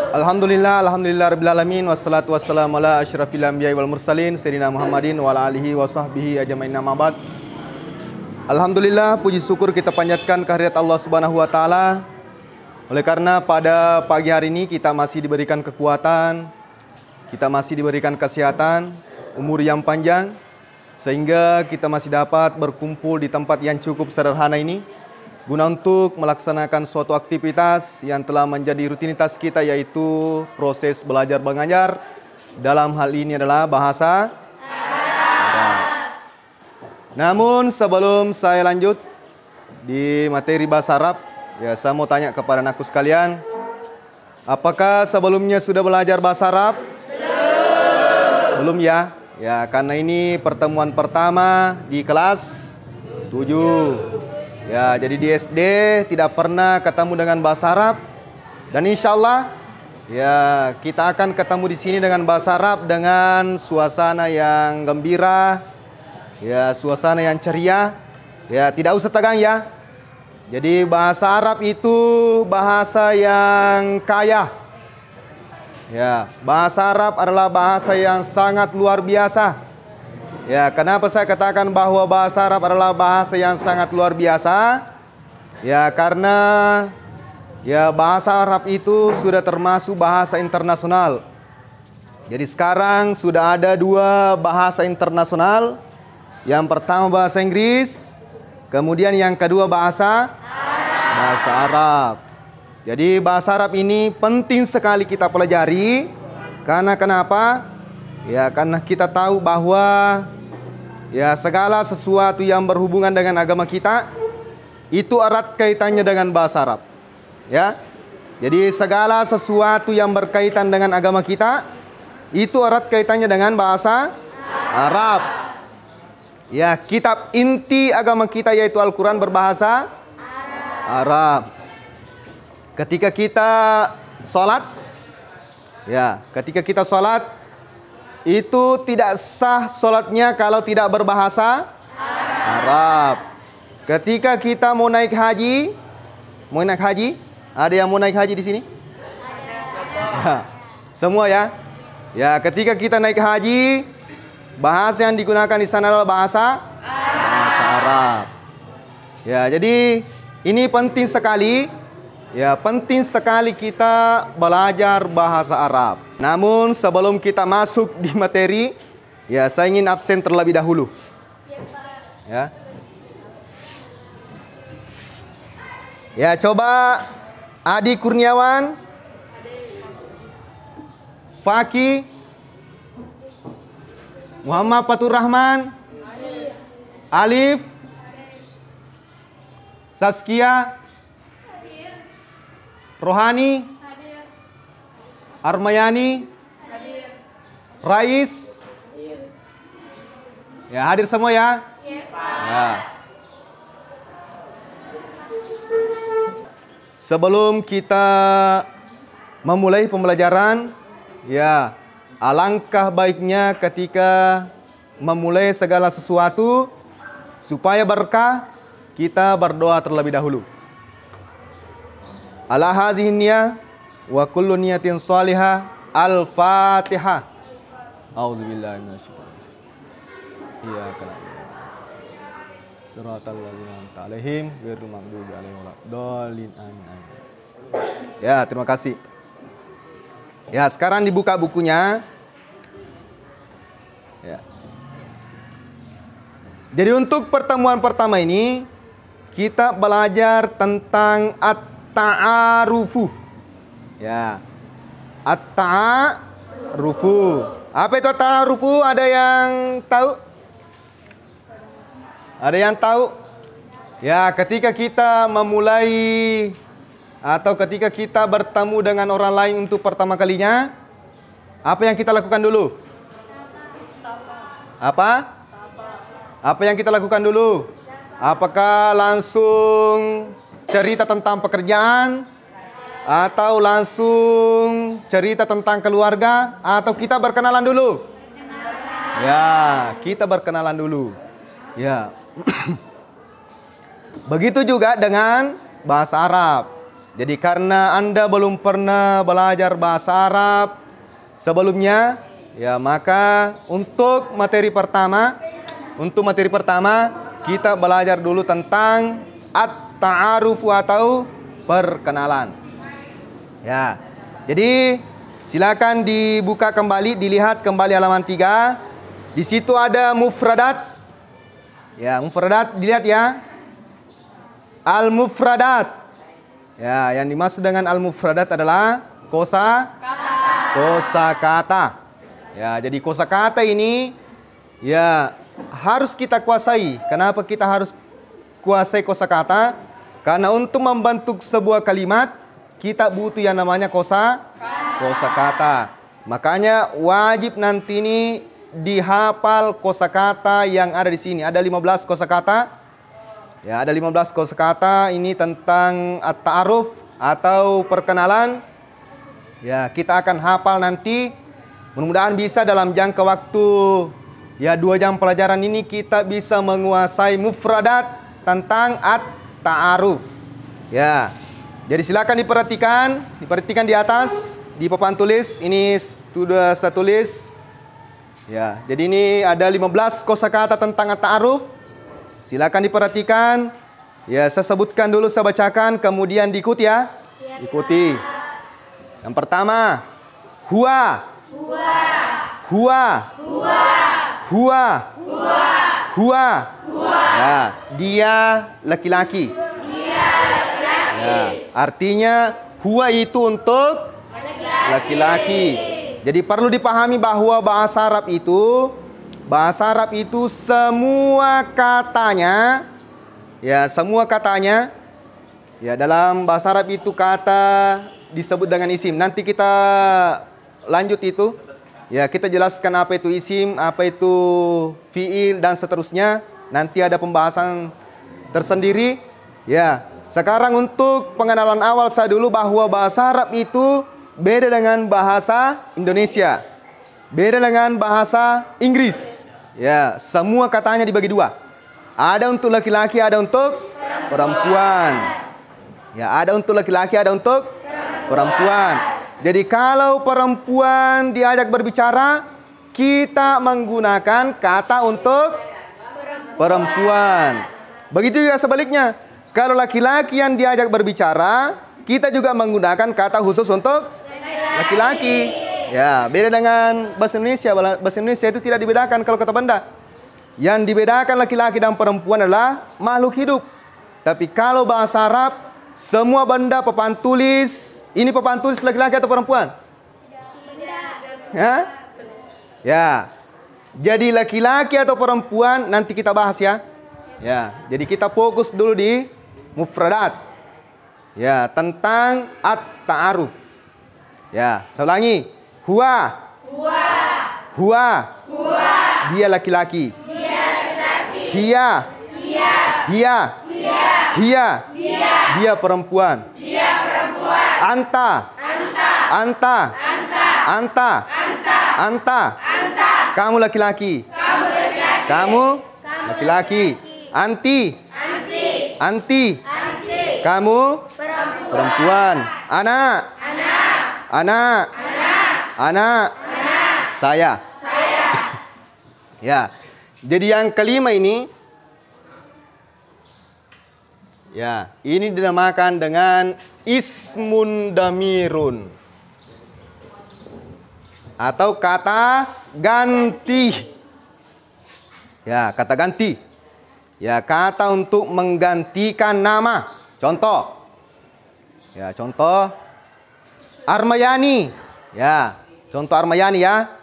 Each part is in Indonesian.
Alhamdulillah rabbil alamin wassalatu wassalamu ala asyrafil anbiya'i wal mursalin sayyidina Muhammadin wa ala alihi wa sahbihi ajmain amma ba'd. Alhamdulillah, puji syukur kita panjatkan kehadirat Allah Subhanahu wa taala. Oleh karena pada pagi hari ini kita masih diberikan kekuatan, kita masih diberikan kesehatan, umur yang panjang, sehingga kita masih dapat berkumpul di tempat yang cukup sederhana ini guna untuk melaksanakan suatu aktivitas yang telah menjadi rutinitas kita, yaitu proses belajar mengajar. Dalam hal ini adalah bahasa Arab. Namun sebelum saya lanjut di materi bahasa Arab, saya mau tanya kepada anakku sekalian, apakah sebelumnya sudah belajar bahasa Arab? Belum ya? Ya, karena ini pertemuan pertama di kelas 7. Ya, jadi di SD tidak pernah ketemu dengan bahasa Arab, dan insya Allah ya kita akan ketemu di sini dengan bahasa Arab dengan suasana yang gembira, ya suasana yang ceria, ya tidak usah tegang ya. Jadi bahasa Arab itu bahasa yang kaya, ya bahasa Arab adalah bahasa yang sangat luar biasa. Ya, kenapa saya katakan bahwa bahasa Arab adalah bahasa yang sangat luar biasa? Ya, karena ya bahasa Arab itu sudah termasuk bahasa internasional. Jadi sekarang sudah ada 2 bahasa internasional. Yang pertama bahasa Inggris, kemudian yang kedua bahasa Arab. Jadi bahasa Arab ini penting sekali kita pelajari. Karena kenapa? Ya, karena kita tahu bahwa ya segala sesuatu yang berhubungan dengan agama kita itu erat kaitannya dengan bahasa Arab. Ya. Jadi segala sesuatu yang berkaitan dengan agama kita itu erat kaitannya dengan bahasa Arab. Ya, kitab inti agama kita yaitu Al-Qur'an berbahasa Arab. Ketika kita sholat, ya, ketika kita sholat itu tidak sah sholatnya kalau tidak berbahasa Arab. Ketika kita mau naik haji, ada yang mau naik haji di sini? Ya, semua ya. Ya, ketika kita naik haji, bahasa yang digunakan di sana adalah bahasa Arab. Ya, jadi ini penting sekali. Ya, penting sekali kita belajar bahasa Arab. Namun sebelum kita masuk di materi, ya saya ingin absen terlebih dahulu. Ya. Ya, coba Adi Kurniawan, Faki, Muhammad Fatur Rahman, Alif, Saskia, Rohani, Armayani, Rais, ya hadir semua ya. Ya. Sebelum kita memulai pembelajaran, ya alangkah baiknya ketika memulai segala sesuatu supaya berkah, kita berdoa terlebih dahulu. Ala hadhihi niyyah wa kullu niyatin shalihah. Al-Fatihah. A'udzubillahi minasyaitonir rajim. Iyyaka na'budu shiratal ladzina an'amta 'alaihim ghairil maghdubi 'alaihim waladdallin. Amin. Ya, terima kasih. Ya, sekarang dibuka bukunya. Ya. Jadi untuk pertemuan pertama ini kita belajar tentang at-ta'arufu. Ya. At-ta'arufu. Apa itu at-ta'arufu? Ada yang tahu? Ada yang tahu? Ya, ketika kita memulai atau ketika kita bertemu dengan orang lain untuk pertama kalinya, apa yang kita lakukan dulu? Apa? Apa yang kita lakukan dulu? Apakah langsung cerita tentang pekerjaan? Atau langsung cerita tentang keluarga? Atau kita berkenalan dulu? Ya, kita berkenalan dulu. Ya. Begitu juga dengan bahasa Arab. Jadi karena Anda belum pernah belajar bahasa Arab sebelumnya, ya maka untuk materi pertama kita belajar dulu tentang at-ta'arufu atau perkenalan. Ya. Jadi silakan dibuka kembali, dilihat kembali halaman 3. Di situ ada mufradat. Ya, mufradat dilihat ya. Al-mufradat. Ya, yang dimaksud dengan al-mufradat adalah kosakata. Ya, jadi kosakata ini ya harus kita kuasai. Kenapa kita harus kuasai kosakata? Karena untuk membentuk sebuah kalimat kita butuh yang namanya kosakata. Makanya wajib nanti ini dihafal kosakata yang ada di sini. Ada 15 kosakata. Ya, ada 15 kosakata ini tentang at-ta'aruf atau perkenalan. Ya, kita akan hafal nanti. Mudah-mudahan bisa dalam jangka waktu ya 2 jam pelajaran ini kita bisa menguasai mufradat tentang at-ta'aruf. Ya. Jadi silakan diperhatikan di atas di papan tulis. Ini sudah saya tulis. Ya, jadi ini ada 15 kosakata tentang at-ta'aruf. Silakan diperhatikan. Ya, saya sebutkan dulu, saya bacakan, kemudian diikuti ya. Ikuti. Yang pertama, huwa. Ya, dia laki-laki. Ya, artinya huwa itu untuk laki-laki. Jadi perlu dipahami bahwa bahasa Arab itu semua katanya ya dalam bahasa Arab itu kata disebut dengan isim. Nanti kita lanjut itu. Ya, kita jelaskan apa itu isim, apa itu fiil dan seterusnya. Nanti ada pembahasan tersendiri. Ya. Sekarang untuk pengenalan awal saya dulu bahwa bahasa Arab itu beda dengan bahasa Indonesia. Beda dengan bahasa Inggris. Ya, semua katanya dibagi 2. Ada untuk laki-laki, ada untuk perempuan. Ya, ada untuk laki-laki, ada untuk perempuan. Jadi kalau perempuan diajak berbicara, kita menggunakan kata untuk perempuan. Begitu juga sebaliknya. Kalau laki-laki yang diajak berbicara, kita juga menggunakan kata khusus untuk laki-laki. Ya, beda dengan bahasa Indonesia. Bahasa Indonesia itu tidak dibedakan kalau kata benda. Yang dibedakan laki-laki dan perempuan adalah makhluk hidup. Tapi kalau bahasa Arab, semua benda papan tulis. Ini papan tulis laki-laki atau perempuan? Ya? Ya. Jadi laki-laki atau perempuan nanti kita bahas ya. Ya, jadi kita fokus dulu di mufradat. Ya, tentang at-ta'aruf. Ya, saya ulangi. Huwa. Dia laki-laki. Hiya. Dia perempuan. Anta. Kamu laki-laki. Anti. Kamu perempuan. Anak. Saya. Ya. Jadi yang kelima ini ya, ini dinamakan dengan ismun damirun atau kata ganti. Ya, kata ganti. Ya, kata untuk menggantikan nama. Contoh. Ya, contoh Armayani. Ya, contoh Armayani ya.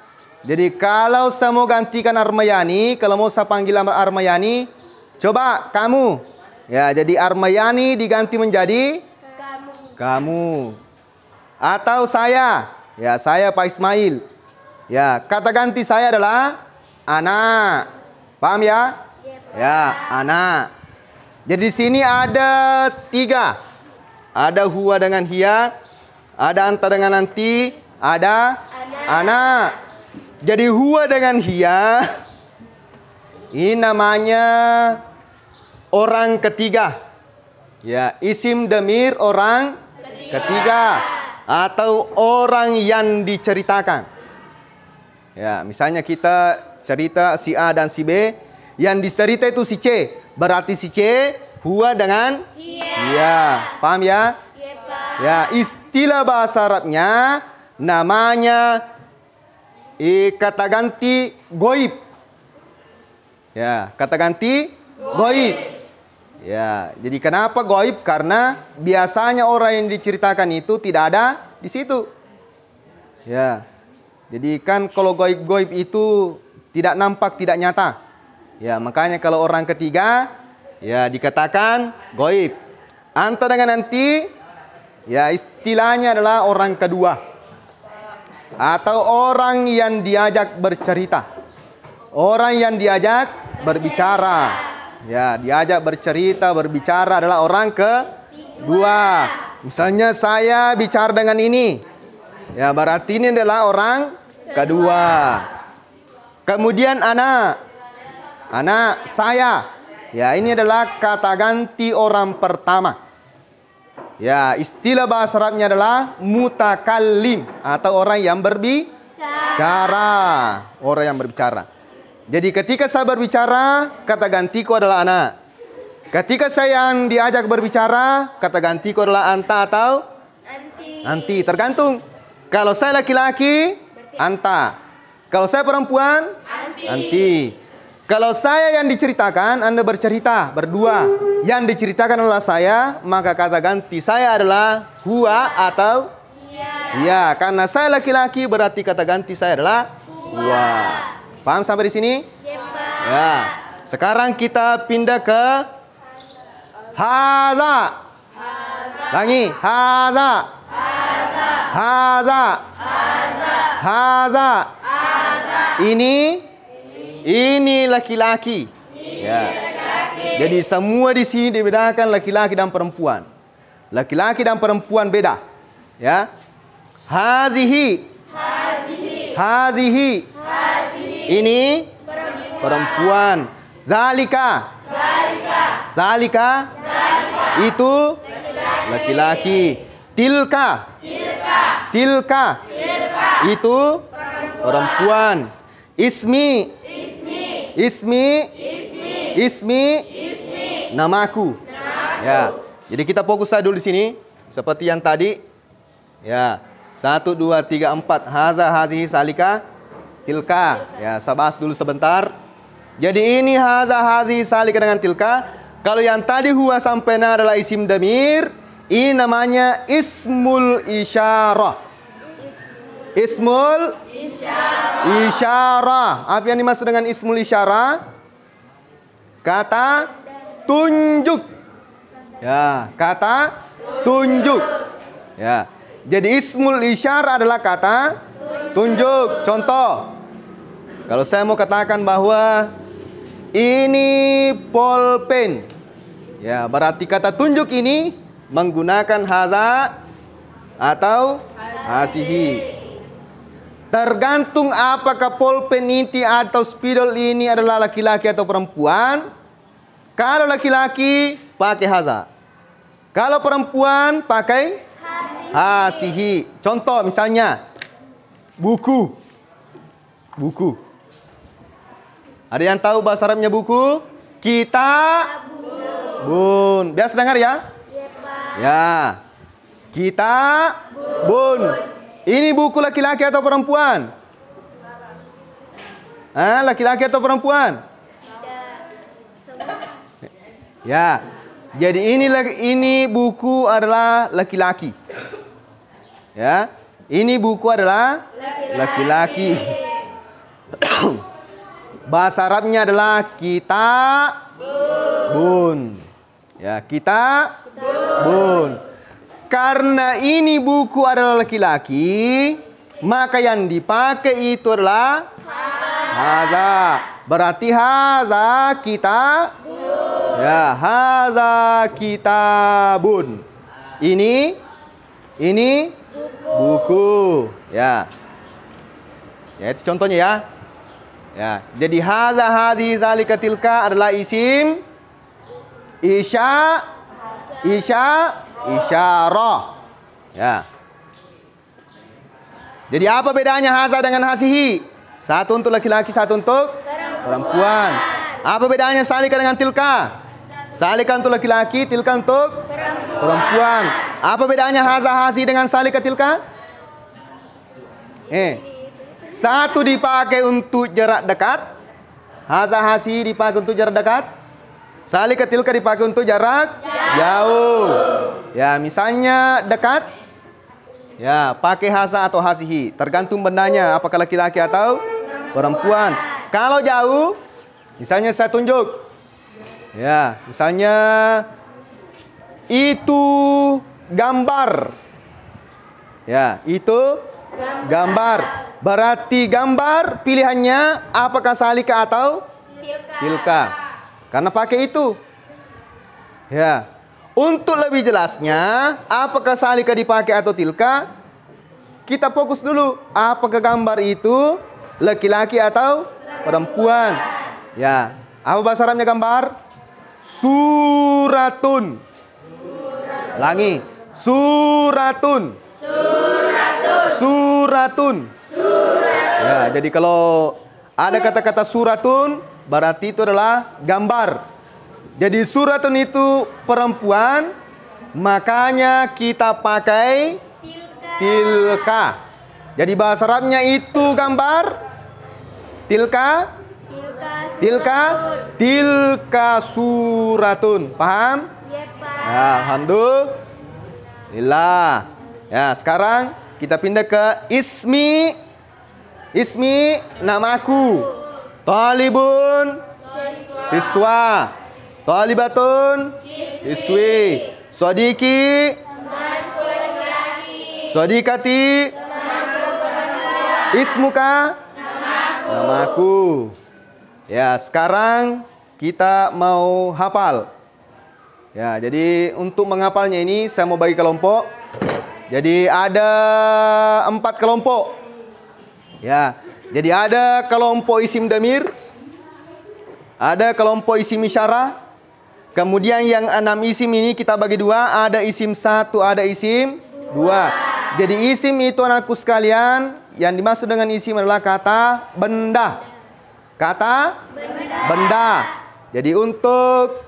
Jadi kalau saya mau gantikan Armayani, kalau mau saya panggil Armayani, coba kamu. Ya, jadi Armayani diganti menjadi kamu. Atau saya. Ya, saya Pak Ismail. Ya, kata ganti saya adalah anak. Paham ya? Ya, anak. Jadi di sini ada 3. Ada huwa dengan hiya, ada anta dengan nanti, ada anak. Jadi huwa dengan hiya ini namanya orang ketiga. Ya, isim damir orang ketiga, atau orang yang diceritakan. Ya, misalnya kita cerita si A dan si B, yang dicerita itu si C, berarti si C huwa dengan iya. Paham ya? Ya, istilah bahasa Arabnya namanya kata ganti goib. Ya, kata ganti goib. Ya, jadi kenapa goib? Karena biasanya orang yang diceritakan itu tidak ada di situ. Ya, jadi kan kalau goib-goib itu tidak nampak, tidak nyata. Ya, makanya kalau orang ketiga, ya dikatakan goib. Anta dengan nanti, ya istilahnya adalah orang kedua. Atau orang yang diajak bercerita. Orang yang diajak berbicara. Ya, diajak bercerita, berbicara adalah orang kedua. Misalnya saya bicara dengan ini. Ya, berarti ini adalah orang kedua. Kemudian anak, saya. Ya, ini adalah kata ganti orang pertama. Ya, istilah bahasa Arabnya adalah mutakallim atau orang yang berbicara. Orang yang berbicara. Jadi ketika saya berbicara, kata gantiku adalah anak. Ketika saya yang diajak berbicara, kata gantiku adalah anta atau anti. Tergantung. Kalau saya laki-laki, anta. Kalau saya perempuan, anti. Kalau saya yang diceritakan, Anda bercerita berdua. Yang diceritakan adalah saya, maka kata ganti saya adalah huwa atau iya. Karena saya laki-laki berarti kata ganti saya adalah huwa. Paham sampai di sini? Ya. Sekarang kita pindah ke haza. Lagi haza. Haza. Haza. Ini laki-laki. Ya. Jadi semua di sini dibedakan laki-laki dan perempuan. Laki-laki dan perempuan beda. Ya. Hazihi. Ini perempuan. Zalika. Itu laki-laki. Tilka. Itu perempuan. Ismi. Namaku. Ya. Jadi kita fokus saja dulu di sini seperti yang tadi. Ya. 1 2 3 4 haza hazihi salika tilka. Ya, saya bahas dulu sebentar. Jadi ini haza hazihi salika dengan tilka. Kalau yang tadi huwa sampai na adalah isim damir, ini namanya ismul isyarah. Ismul isyarah. Apa yang dimaksud dengan ismul isyarah? Kata tunjuk. Ya, kata tunjuk. Ya. Jadi ismul isyarah adalah kata tunjuk. Contoh. Kalau saya mau katakan bahwa ini pulpen. Ya, berarti kata tunjuk ini menggunakan haza atau hasihi. Tergantung apakah pulpen ini atau spidol ini adalah laki-laki atau perempuan. Kalau laki-laki pakai haza. Kalau perempuan pakai hasihi. Contoh misalnya buku. Ada yang tahu bahasa Arabnya buku? Kitabun. Biasa dengar ya? Ya. Kitabun. Ini buku laki-laki atau perempuan? Laki-laki atau perempuan? Ya. Jadi ini buku adalah laki-laki. Ya. Ini buku adalah laki-laki. Bahasa Arabnya adalah kitabun. Ya, kitabun. Karena ini buku adalah laki-laki, maka yang dipakai itu adalah haza. Berarti haza kitabun. Ya, haza kitabun. Ini buku. Ya. Ya, itu contohnya ya. Ya, jadi haza hazi zalika tilka adalah isim isyarah. Ya. Jadi apa bedanya haza dengan hasihi? Satu untuk laki-laki, satu untuk perempuan. Apa bedanya salika dengan tilka? Salika untuk laki-laki, tilka untuk perempuan. Apa bedanya haza hasi dengan salika tilka? Satu dipakai untuk jarak dekat. Haza hasi dipakai untuk jarak dekat. Salika tilka dipakai untuk jarak jauh. Ya, misalnya dekat, ya pakai haza atau hasihi, tergantung bendanya, apakah laki-laki atau perempuan. Kalau jauh, misalnya saya tunjuk, ya misalnya itu gambar, ya itu gambar. Berarti gambar pilihannya apakah salika atau tilka, karena pakai itu. Ya, untuk lebih jelasnya apakah salika dipakai atau tilka, kita fokus dulu apakah gambar itu laki-laki atau perempuan. Ya, apa bahasa Arabnya gambar? Suratun. Langi, suratun. Suratun. Ya, jadi kalau ada kata-kata suratun, berarti itu adalah gambar. Jadi suratun itu perempuan, makanya kita pakai tilka. Jadi bahasa Arabnya itu gambar, tilka, tilka suratun. Paham? Ya, alhamdulillah. Ya, sekarang kita pindah ke ismi. Ismi namaku. Talibun siswa. Talibatun siswi. Sodiki sodikati. Ismuka namaku. Ya, sekarang kita mau hafal. Ya, jadi untuk menghafalnya ini saya mau bagi kelompok. Jadi ada 4 kelompok. Ya, jadi ada kelompok isim damir, ada kelompok isim isyarah. Kemudian yang 6 isim ini kita bagi 2, ada isim 1, ada isim 2. Jadi isim itu anakku sekalian, yang dimaksud dengan isim adalah kata benda. Kata benda. Jadi untuk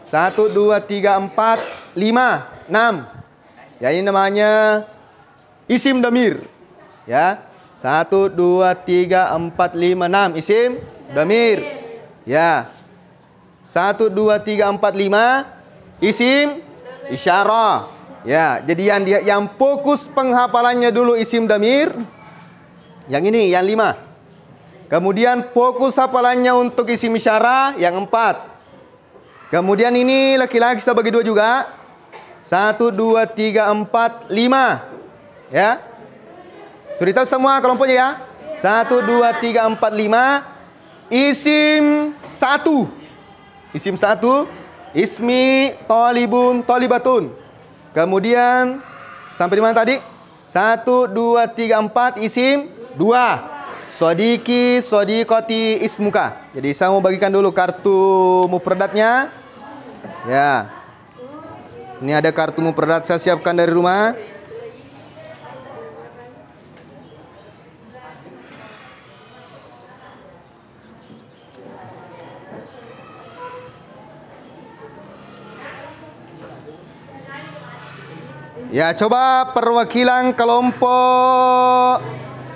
1, 2, 3, 4, 5, 6. Ya, ini namanya isim damir. Ya, 1, 2, 3, 4, 5, 6 isim damir. Ya, 1, 2, 3, 4, 5 isim isyarah. Ya, jadi yang fokus penghafalannya dulu isim damir. Yang ini yang 5. Kemudian fokus hafalannya untuk isim isyarah yang 4. Kemudian ini laki-laki saya bagi 2 juga. 1, 2, 3, 4, 5. Ya. Sudah tahu semua kelompoknya ya? 1, 2, 3, 4, 5. Isim 1. Isim 1. Ismi talibun talibatun. Kemudian sampai di mana tadi? 1, 2, 3, 4. Isim 2. Sodiki sodikoti ismuka. Jadi saya mau bagikan dulu kartu mufradatnya. Ya. Ini ada kartu mufradat saya siapkan dari rumah. Ya, coba perwakilan kelompok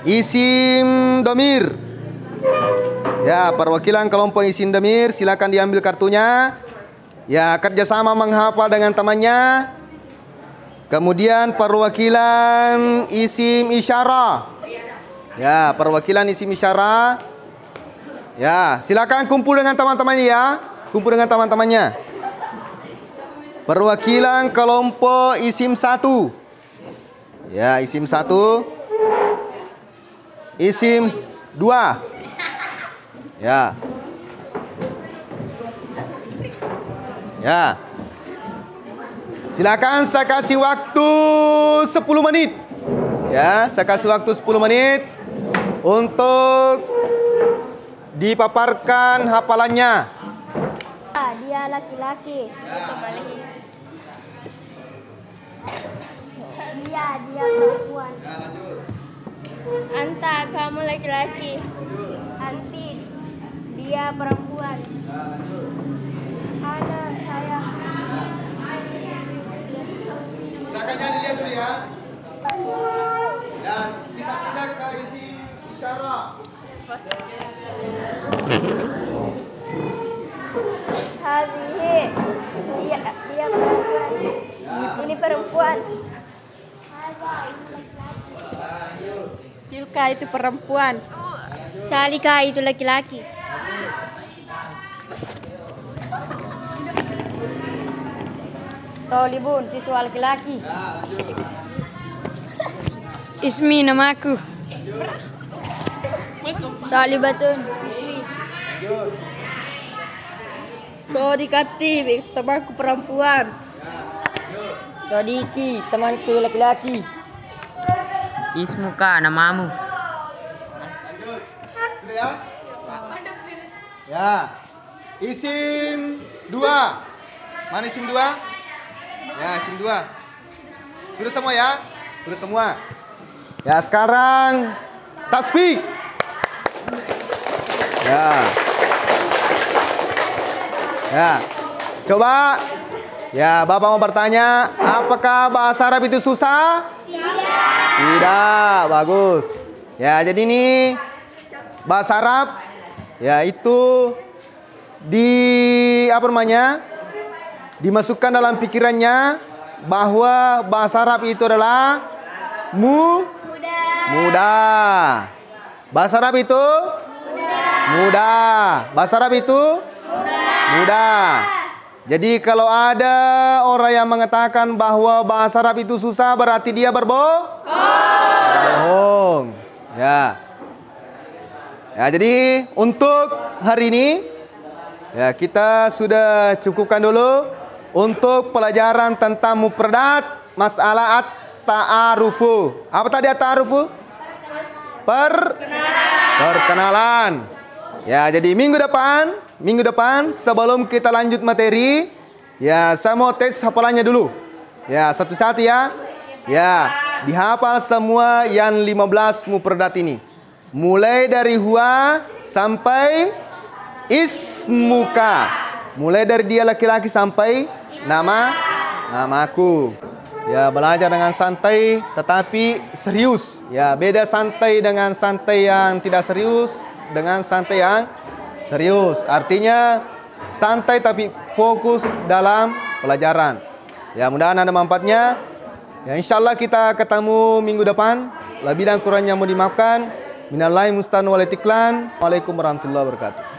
isim domir. Ya, perwakilan kelompok isim domir, silakan diambil kartunya. Ya, kerjasama menghafal dengan temannya. Kemudian perwakilan isim isyarah. Ya, perwakilan isim isyarah. Ya, silakan kumpul dengan teman-temannya ya. Kumpul dengan teman-temannya. Perwakilan kelompok isim 1. Ya, isim 1. Isim 2. Ya. Ya. Silakan saya kasih waktu 10 menit. Ya, saya kasih waktu 10 menit untuk dipaparkan hafalannya. Dia laki-laki. dia perempuan. Ya, lanjut. Anta, kamu laki-laki. Anti, dia perempuan. Ya, lanjut. Ana, saya. Usahakannya dilihat dulu ya. Dan kita pindah ke isi isyarat. Hazihi, dia perempuan. Ini perempuan. Tilka itu perempuan. Salika itu laki-laki. Tolibun, siswa laki-laki. Ya, lanjut. Ismi, namaku. Talibatun, siswi. Lanjut. Sodikati, temanku perempuan. Sodiki, temanku laki-laki. Ismuka, namamu. Lanjut. Sudah ya? Ya. Isim 2. Mana isim 2? Ya, isim 2. Sudah semua ya? Sudah semua. Ya, sekarang tasbih. Ya. Ya. Coba. Ya, Bapak mau bertanya, apakah bahasa Arab itu susah? Tidak, bagus. Ya, jadi ini bahasa Arab yaitu dimasukkan dalam pikirannya bahwa bahasa Arab itu adalah mudah. Bahasa Arab itu mudah. Bahasa Arab itu mudah. Jadi kalau ada orang yang mengatakan bahwa bahasa Arab itu susah, berarti dia berbohong. Ya. Ya, jadi untuk hari ini ya kita sudah cukupkan dulu untuk pelajaran tentang mufradat masalah at-ta'arufu. Apa tadi at-ta'arufu? Perkenalan. Ya, jadi minggu depan sebelum kita lanjut materi, ya saya mau tes hafalannya dulu. Ya, satu-satu ya. Ya, dihafal semua yang 15 mufradat ini. Mulai dari huwa sampai ismuka. Mulai dari dia laki-laki sampai namaku. Ya, belajar dengan santai tetapi serius. Ya, beda santai dengan santai yang tidak serius dengan santai yang serius. Artinya santai tapi fokus dalam pelajaran. Ya, mudah-mudahan ada manfaatnya. Ya, insyaallah kita ketemu minggu depan. Lebih dan kurangnya mohon dimaafkan. Minallahi musta'an wal itiklan. Waalaikumsalam warahmatullahi wabarakatuh.